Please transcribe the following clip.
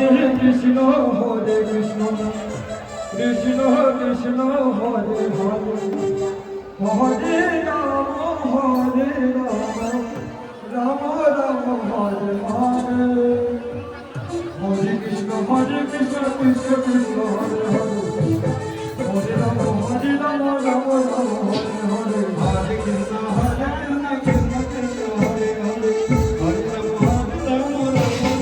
Krishna Krishna Krishna Hare Hare Hare Ram Ram Ram Hare Hare Hare Krishna Krishna Krishna Hare Hare Hare Ram Ram Ram Hare Hare Hare Krishna Krishna Krishna Hare Hare Hare Ram Ram Ram Hare